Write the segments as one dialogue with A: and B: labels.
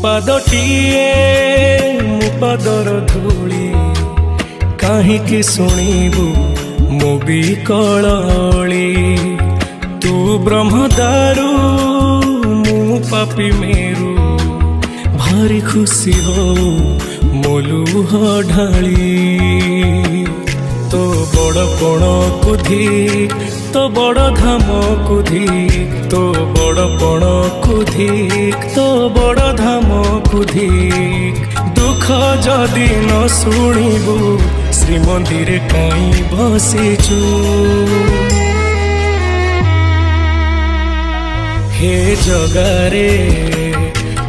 A: ପାଦଟିଏ ମୋ ପାଦର ଧୂଳି କାହିଁକି ଶୁଣିବୁ ମୋ ବିକଳଳି। ତୁ ବ୍ରହ୍ମଦାରୁ ମୁଁ ପାପି ମେରୁ ଭାରି ଖୁସି ହଉ ମୋ ଲୁହ ଢାଳି। ତୋ ବଡ଼ ପଣକୁ ଧିକ୍ ତୋ ବଡ଼ ଧାମକୁ ଧିକ୍ ତୋ ବଡ଼ ପଣକୁ ଧିକ୍ ତୋ ବଡ଼ ଧାମକୁ ଧିକ୍। ଦୁଃଖ ଯଦି ନ ଶୁଣିବୁ ଶ୍ରୀମନ୍ଦିରେ କାହିଁ ବସିଛୁ। ହେ ଜଗାରେ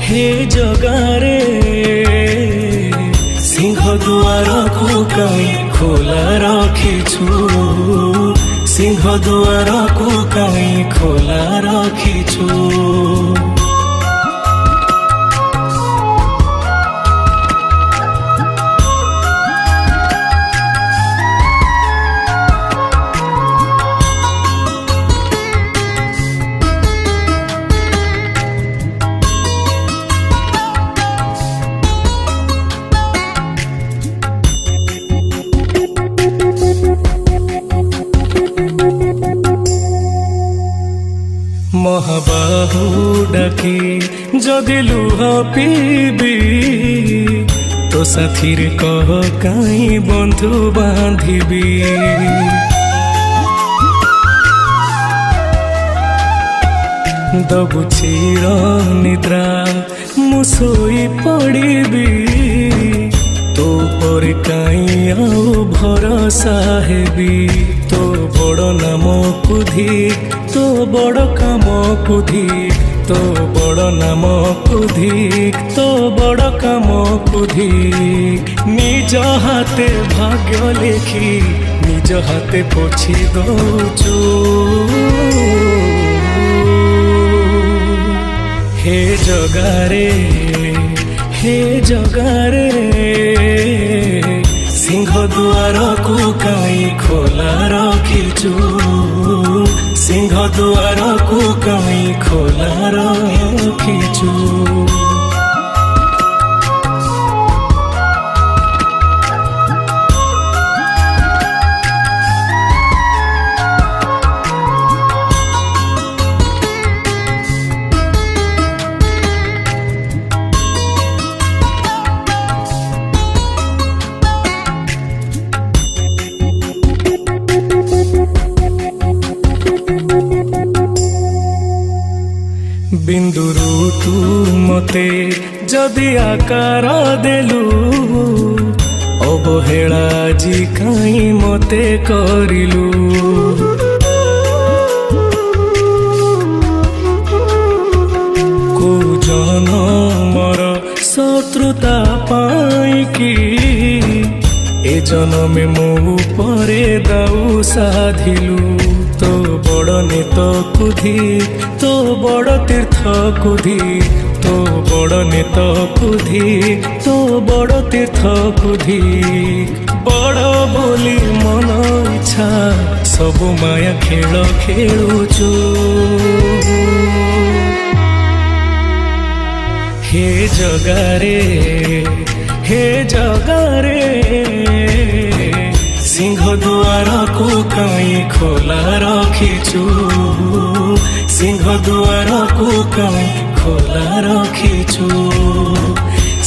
A: ହେ ଜଗାରେ ସିଂହ ଦୁଆରକୁ କାହିଁ ଖୋଲା ରଖିଛୁ। ସିଂହ ଦୁଆରକୁ କାହିଁ ଖୋଲା ରଖିଛୁ। ମହାବାହୁ ଡାକି ଯଦି ଲୁହ ପିଇବି ତୋ ସାଥିରେ କହ କାହିଁ ବନ୍ଧୁ ବାନ୍ଧିବି। ଦବୁ ଚିର ନିଦ୍ରା ମୁଁ ଶୋଇ ପଡ଼ିବି। ତୋ ପରେ କାହିଁ ଆଉ ଭରସା ହେବି। ତୋ ବଡ଼ ନାମକୁ ଧିକ୍ ତୋ ବଡ଼ କାମକୁ ଧିକ୍ ତୋ ବଡ଼ ନାମକୁ ଧିକ୍ ତୋ ବଡ଼ କାମକୁ ଧିକ୍। ନିଜ ହାତେ ଭାଗ୍ୟ ଲେଖି ନିଜ ହାତେ ପୋଛି ଦଉଛୁ। ହେ ଜଗାରେ ହେ ଜଗାରେ ସିଂହ ଦୁଆରକୁ କାହିଁ ଖୋଲା ରଖିଛୁ। ସିଂହ ଦୁଆରକୁ କାହିଁ ଖୋଲା ରଖିଛୁ। ବିନ୍ଦୁରୁ ତୁ ମତେ ଯଦି ଆକାର ଦେଲୁ ଅବହେଳା ଆଜି କାହିଁ ମତେ କରିଲୁ। କୋଉ ଜନମର ଶତ୍ରୁତା ପାଇଁକି ଏ ଜନମେ ମୋ ଉପରେ ଦାଉ ସାଧିଲୁ। ତୋ ବଡ଼ ନେତକୁ ଧିକ୍ ତୋ ବଡ଼ ତୀର୍ଥକୁ ଧିକ୍ ତୋ ବଡ଼ ନେତକୁ ଧିକ୍ ତୋ ବଡ଼ ତୀର୍ଥକୁ ଧିକ୍। ବଡ଼ ବୋଲି ମନ ଇଚ୍ଛା ସବୁ ମାୟା ଖେଳ ଖେଳୁଛୁ। ହେ ଜଗାରେ ହେ ଜଗାରେ ସିଂହ ଦୁଆରକୁ କାହିଁ ଖୋଲା ରଖିଛୁ। ସିଂହ ଦୁଆରକୁ କାହିଁ ଖୋଲା ରଖିଛୁ।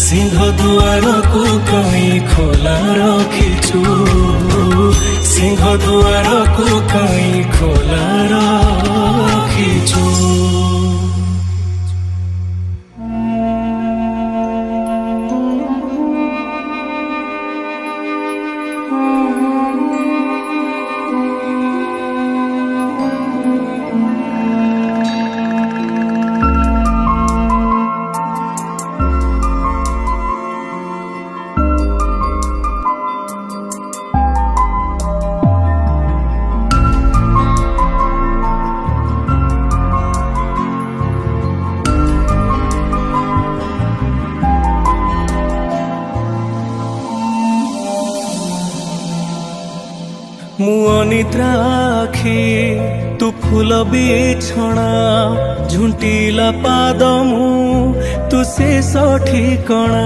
A: ସିଂହ ଦୁଆରକୁ କାହିଁ ଖୋଲା ରଖିଛୁ। ସିଂହ ଦୁଆରକୁ କାହିଁ ଖୋଲା ରଖିଛୁ। ମୁଁ ଅନିଦ୍ରା ଆଖି ତୁ फूल बिछଣା ଝୁଣ୍ଟିଲା ପାଦ ତୁ ଶେଷ ଠିକଣା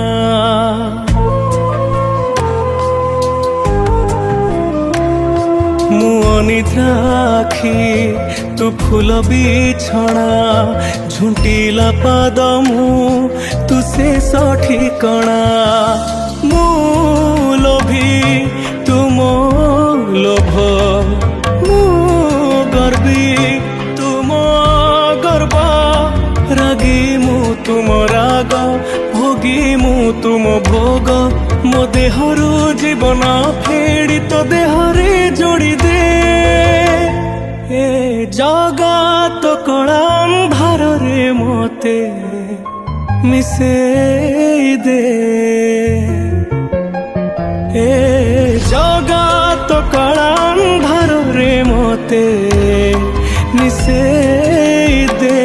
A: ମୁଁ ଅନିଦ୍ରା ଆଖି ତୁ ଫୁଲ ବିଛଣା ଝୁଣ୍ଟିଲା ପାଦ ତୁ ଶେଷ ଠିକଣା ମୁଁ ଲୋଭୀ ତୁ ମୋ ଲୋଭ ମୁଁ ଗର୍ବୀ ତୁ ମୋ ଗର୍ବ ରାଗୀ ମୁଁ ତୁମ ରାଗ ଭୋଗୀ ମୁଁ ତୁମ ଭୋଗ ମୋ ଦେହରୁ ଜୀବନ ଫେଡ଼ି ତୋ ଦେହରେ ଯୋଡ଼ି ଦେ ଏ ଜଗତ କଳା ଅନ୍ଧାରରେ ମୋତେ ମିଶେଇ ଦେ ଏ ଜଗତ କଳା ଅନ୍ଧାରରେ ମୋତେ ମିଶେଇ ଦେ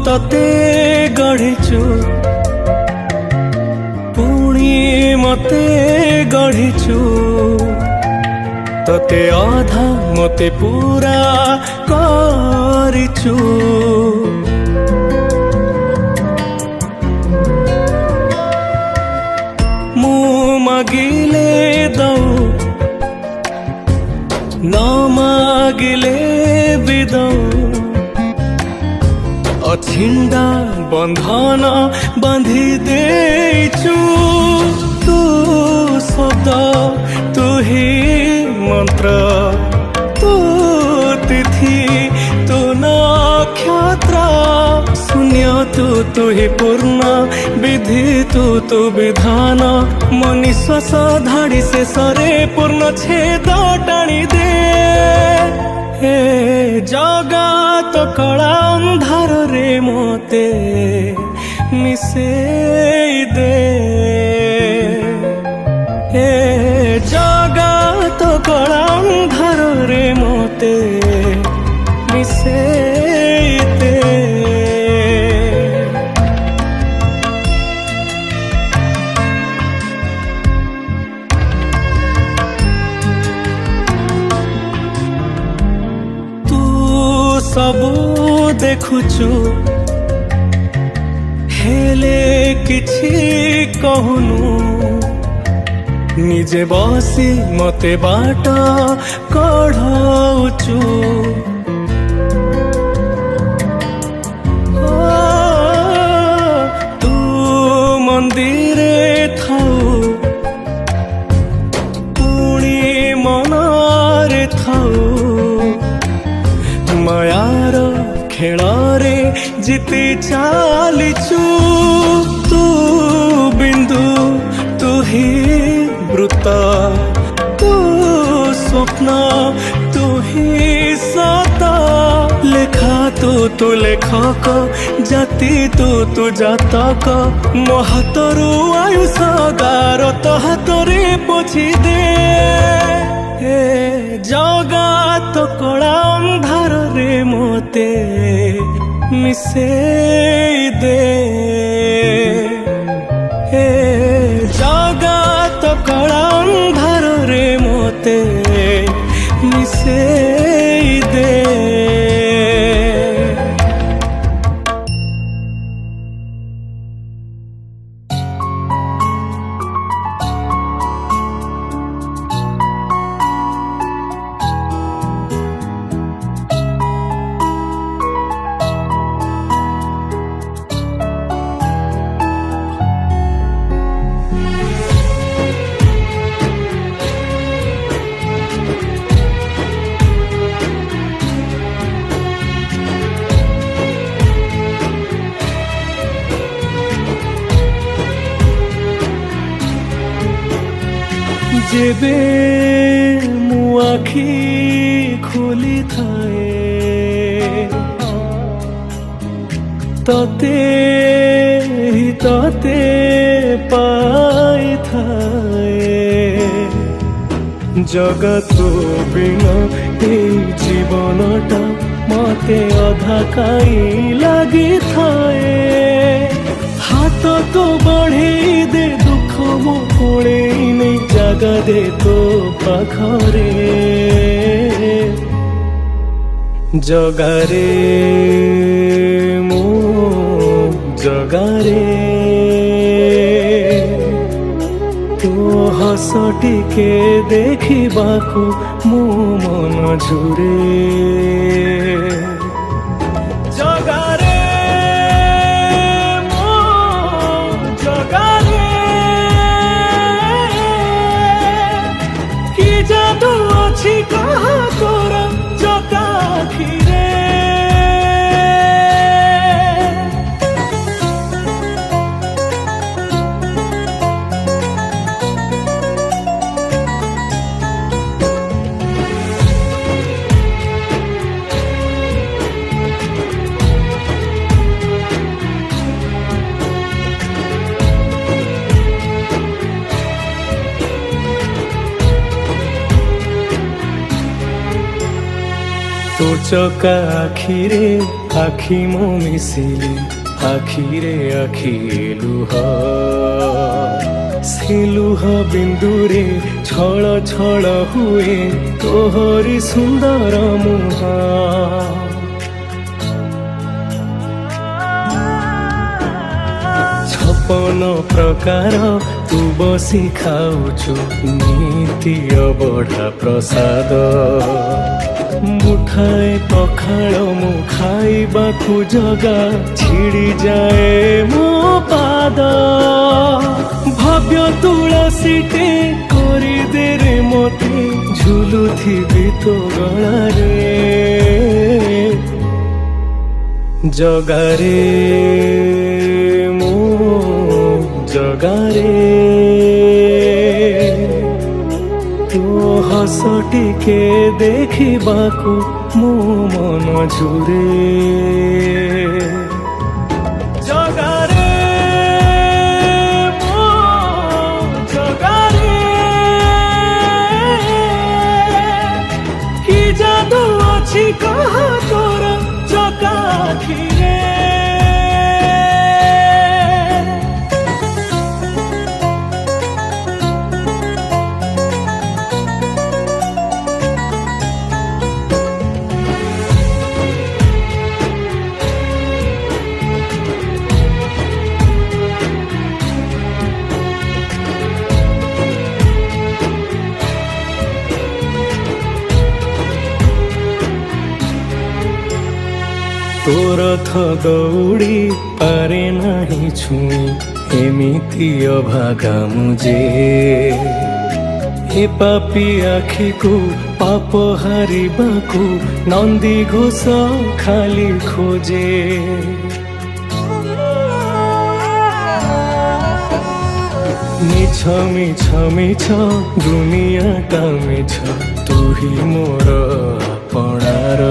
A: ତତେ ଗଢ଼ିଛୁ ପୁଣି ମତେ ଗଢ଼ିଛୁ ତତେ ଅଧା ମତେ ପୁରା କରିଛୁ ମୁଁ ମାଗିଲେ ଦଉ ନ ମାଗିଲେ ବି ଦଉ ଅଛିଣ୍ଡା ବନ୍ଧନ ବାନ୍ଧି ଦେଇଛୁ ତୁ ଶବ୍ଦ ତୁ ହି ମନ୍ତ୍ର ତୁ ତିଥି ତୁ ନକ୍ଷତ୍ର ଶୂନ୍ୟ ତୁ ହି ପୂର୍ଣ୍ଣ ବିଧି ତୁ ବିଧାନ ମୋ ନିଶ୍ୱାସ ଧାଡ଼ି ଶେଷରେ ପୂର୍ଣ୍ଣ ଛେଦ ଟାଣି ଦେ ଏ ଜଗତ କଳା ଅନ୍ଧାରରେ ମୋତେ ମିଶେଇ ଦେ ଏ ଜଗତ କଳା ଅନ୍ଧାରରେ ମୋତେ ମିଶେଇ ଦେ ସବୁ ଦେଖୁଛୁ ହେଲେ କିଛି କହୁନୁ ନିଜେ ବସି ମତେ ବାଟ କଢ଼ଉଛୁ ତୁ ମନ୍ଦିରେ ଥାଉ ପୁଣି ମନରେ ଥାଉ ମାୟାର ଖେଳରେ ଜିତି ଚାଲିଛୁ ତୁ ବିନ୍ଦୁ ତୁ ହି ବୃତ୍ତ ତୁ ସ୍ୱପ୍ନ ତୁ ହି ସତ ଲେଖା ତୁ ଲେଖକ ଜାତି ତୁ ଜାତକ ମୋ ହାତରୁ ଆୟୁଷ ଗାର ତୋ ହାତରେ ପୋଛି ଦେ ଏ ଜଗତ କଳା ଅନ୍ଧାରରେ ମୋତେ ମିଶେଇ ଦେ ଏ ଜଗତ କଳା ଅନ୍ଧାରରେ ମୋତେ ମିଶେଇ ଦେ जेबे मु आखि खोली थाए तते ही तते पाई थाए जगत बिना ए जीवनटा मते अधा काई लगी थाए हाथ तो बढ़े दे दुख मो कोड़े नहीं जगा दे तो पाखरे जगारे मो जगारे तो हस टिके देखिबाकू मो मन झुरे जगारे मो जगारे कि जादू अछि कहा तोरा जगा आखिरे तो चका आखिरे आखि मो मिसिले आखिरे आखि लुह से लुह बिंदुरे छल छल हुए तोहरी सुंदर मुह छपन प्रकार तू बसी खाऊछु नीति अबढ़ा प्रसाद मुठाए पखाड़ मु खाइबाकू जगा छिड़ी जाए मो पाद भव्य तुलसीटे करी दे रे मते झुलुथिबि तो गलारे जगारे मो जगारे तो हस टिके देखिबाकू मो मन झुरे जगारे मो जगारे कि जादू अछि कहा तोरा जगा आखिरे तोर थ दौड़ी पारे नहीं छुई एमिति अभागा मुझे ए पापी आखि को पाप हारिबाकू नंदी घोष खाली खोजे मिछ मिछ मिछ दुनियाटा मिछ तू ही मोर आपणार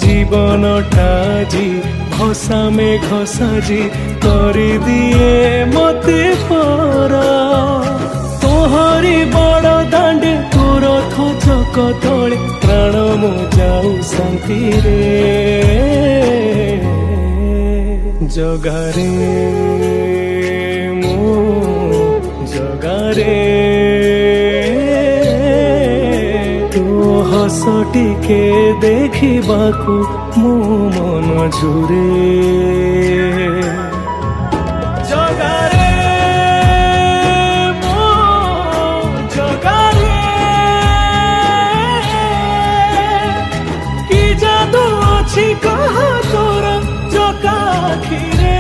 A: जीवनटा जी घसा में घसाजी करी दिए मते पर तोहरी बड़ दांडे तोर थोचक तले प्राण मो जाऊ शांति रे जगारे मो जगारे हस टिके देखिबाकू मो मन झुरे जगारे मो जगारे कि जादू अछि कहा तोरा जगा आखिरे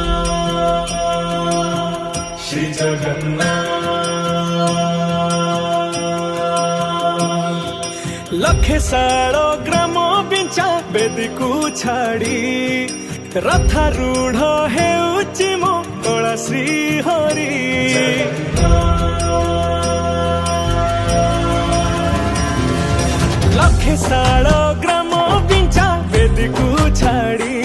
A: जगन्नाथ श्री जगन्नाथ लखे साल ग्राम बिंचा बेदी को छाड़ी रथारूढ़ हेउची मो कला श्री हरि लखे साल ग्राम बिंचा बेदी को छाड़ी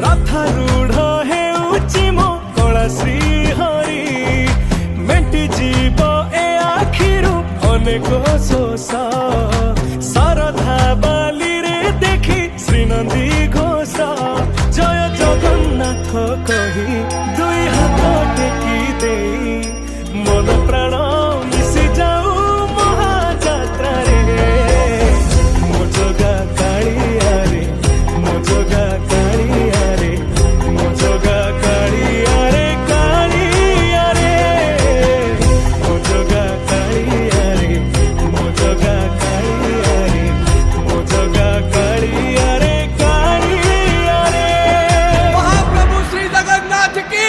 A: रथारूढ़ हेउची मो कला श्री हरि मेटी जीव ए आखिरु अनेक शोष सरधा बाली रे देखी श्रीनंदी घोष जय जगन्नाथ कही दुई हाथ टेकी दे मन प्राण मिशि जाऊ महाजात्रा रे मो जगा कालिया रे मो जगा कालिया रे मो जगा कालिया रे कालिया रे मो जगा कालिया रे मो जगा कालिया रे मो जगा कालिया रे कालिया रे
B: महाप्रभु श्री जगन्नाथ की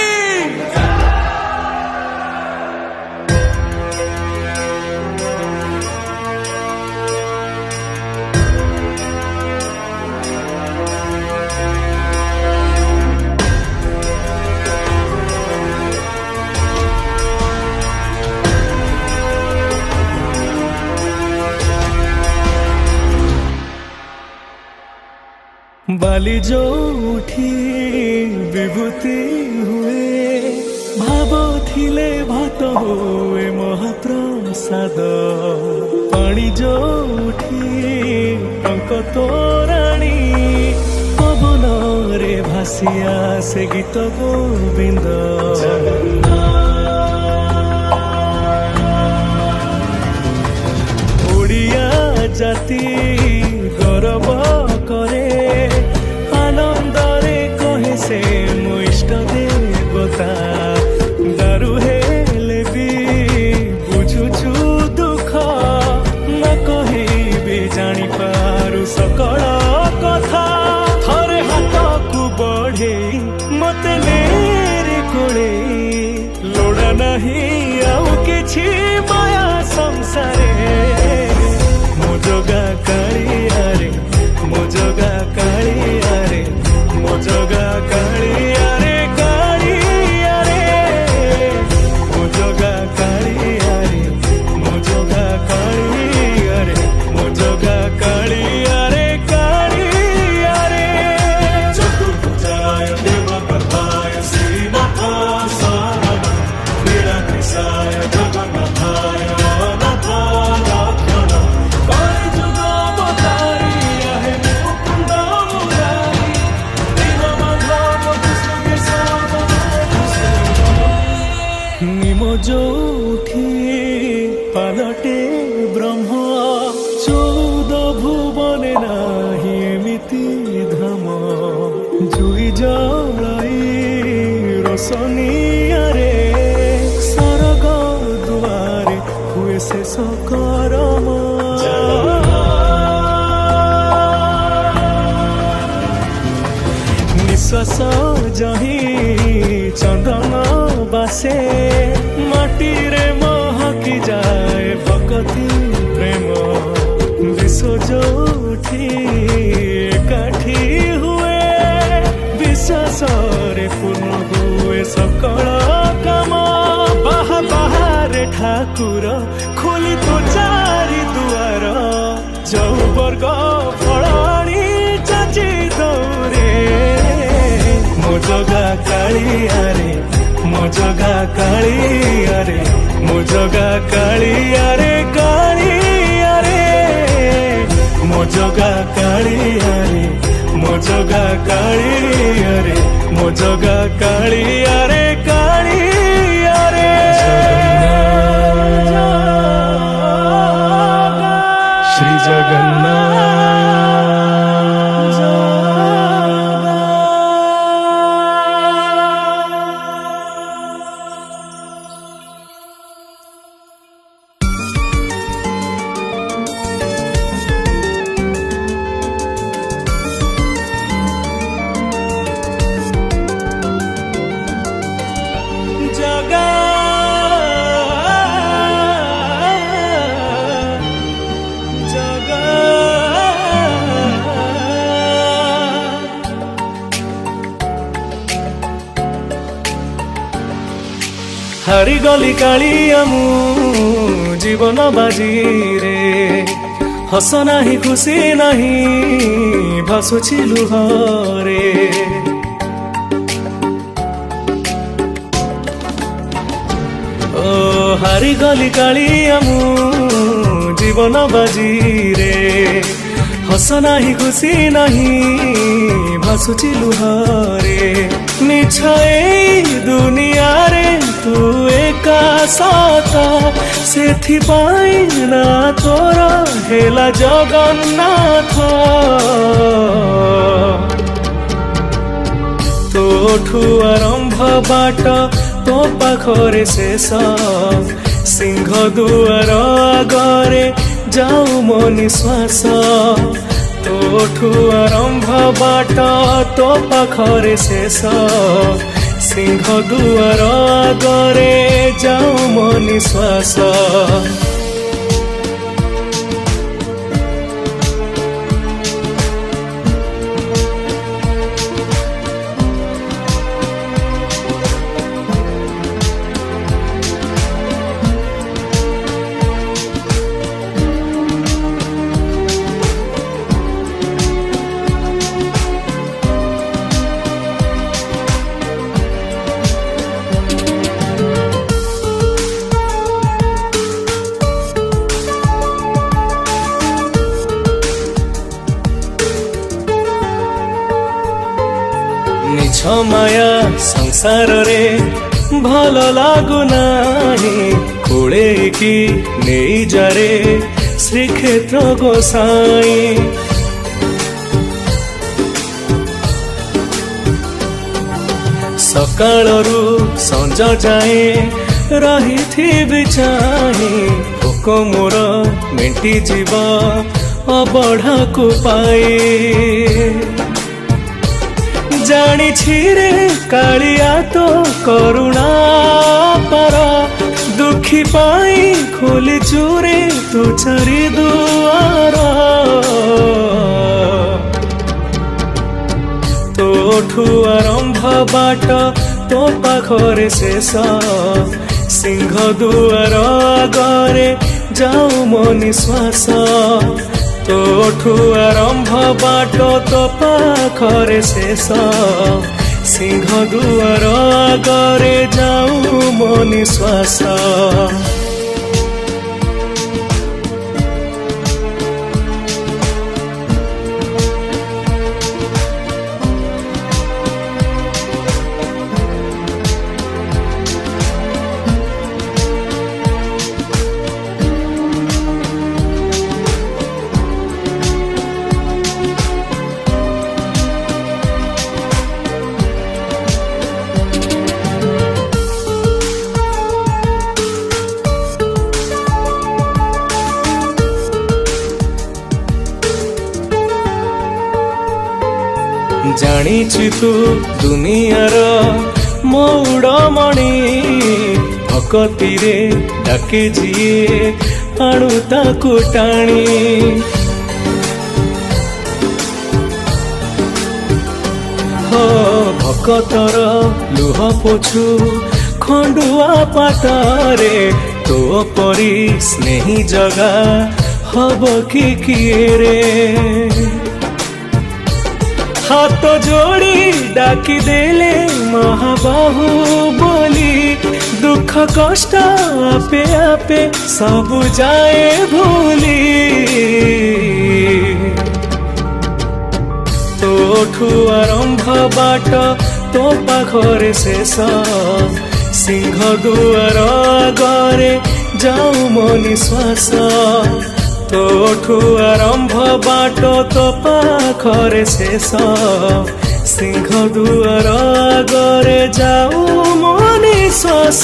A: बाली जो उठी विभूति हुए भाव थिले भात हुए महाप्रसाद पानी जो उठी टंक तोराणी पवन रे भासिया से गीत गोविंद ओडिया जाति गौरव करे आनंदरे कहे से मो इष्ट देवता दारु हेले भी बुझुछु दुख न कहबे जानी पारु सकल कथा थरे हाथ को बढ़े मते नेरे कोड़े लोड़ा नहीं आउ किछि माया संसारे मो जगा कालिया रे मो जगा कालिया रे मो जगा कालिया रे कालिया रे मो जगा कालिया रे मो जगा कालिया रे मो जगा कालिया रे कालिया रे चतुर्भुजाय देवप्रभाय श्रीनाथाय शरणं नीलकण्ठाय जगन्नाथाय अनाथाय रक्षणं जो उठी पालटे ब्रह्म 14 भुवन नाही एमिति धाम जुई जलाई रोशनिया रे सरग दुआरे हुए शेष करम निश्वास जही चंदन बासे माटी रे महकी जाए भक्ति प्रेम विश्व जो उठी एकाठी हुए विश्वास रे पूर्ण हुए सकल काम बाहा बाहारे ठाकुर खोली तो चारि दुआर जो वर्ग फलाणी चाची दौरे मो जगा कालिया रे मो जगा कालिया रे मो जगा कालिया रे कालिया रे मो जगा कालिया रे मो जगा कालिया रे मो जगा कालिया रे कालिया रे श्री जगन्नाथ जगा ହାରିଗଲି କାଳିଆ ମୁଁ ଜୀବନ ବାଜିରେ ହସ ନାହିଁ ଖୁସି ନାହିଁ ଭାସୁଛି ଲୁହରେ ଓ ହାରିଗଲି କାଳିଆ ମୁଁ ଜୀବନ ବାଜିରେ ହସ ନାହିଁ ଖୁସି ନାହିଁ ଭାସୁଛି ଲୁହରେ ମିଛ ଏଇ ଦୁନିଆରେ ତୁ ଏକା ସତ ସେଥିପାଇଁ ନା ତୋର ହେଲା ଜଗନ୍ନାଥ ତୋଠୁ ଆରମ୍ଭ ବାଟ ତୋ ପାଖରେ ଶେଷ ସିଂହ ଦୁଆର ଆଗରେ ଯାଉ ମୋ ନିଶ୍ୱାସ ତୋଠୁ ଆରମ୍ଭ ବାଟ ତୋ ପାଖରେ ଶେଷ ସିଂହ ଦୁଆର ଆଗରେ ଯାଉ ମୋ ନିଶ୍ୱାସ ମିଛ ମାୟା ସଂସାରରେ ଭଲ ଲାଗୁନାହିଁ କୋଳେଇକି ନେଇଯାରେ ଶ୍ରୀକ୍ଷେତ୍ର ଗୋସାଇଁ ସକାଳରୁ ସଞ୍ଜ ଯାଏ ରହିଥିବି ଚାହିଁ ଭୋକ ମୋର ମେଣ୍ଟିଯିବ ଅବଢ଼ାକୁ ପାଇ ଜାଣିଛି ରେ କାଳିଆ ତୋ କରୁଣା ପାର ଦୁଃଖୀ ପାଇଁ ଖୋଲିଛୁ ରେ ତୁ ଚାରି ଦୁଆର ତୋଠୁ ଆରମ୍ଭ ବାଟ ତୋ ପାଖରେ ଶେଷ ସିଂହ ଦୁଆର ଆଗରେ ଯାଉ ମୋ ନିଶ୍ୱାସ ତୋଠୁ ଆରମ୍ଭ ବାଟ ତୋ ପାଖରେ ଶେଷ ସିଂହ ଦୁଆର ଆଗରେ ଯାଉ ମୋ ନିଶ୍ୱାସ ଜାଣିଛୁ ତୁ ଦୁନିଆର ମଉଡ଼ମଣି ଭକତିରେ ଡାକେ ଯିଏ ଆଣୁ ତାକୁ ଟାଣି ହୋ ଭକତର ଲୁହ ପୋଛୁ ଖଣ୍ଡୁଆ ପାଟରେ ତୋ ପରି ସ୍ନେହୀ ଜଗା ହବ କି କିଏ ରେ हाथ जोड़ी डाकी देले महाबाहु बोली दुख कष्ट आपे आपे सब जाए भूली तोठू आरंभ बाट तो पाखरे शेष सिंह दुआर आगरे जाऊ मो निश्वास तोठू आरंभ बाट तो पाखरे शेष सिंह दुआर आगरे जाऊ मो निश्वास।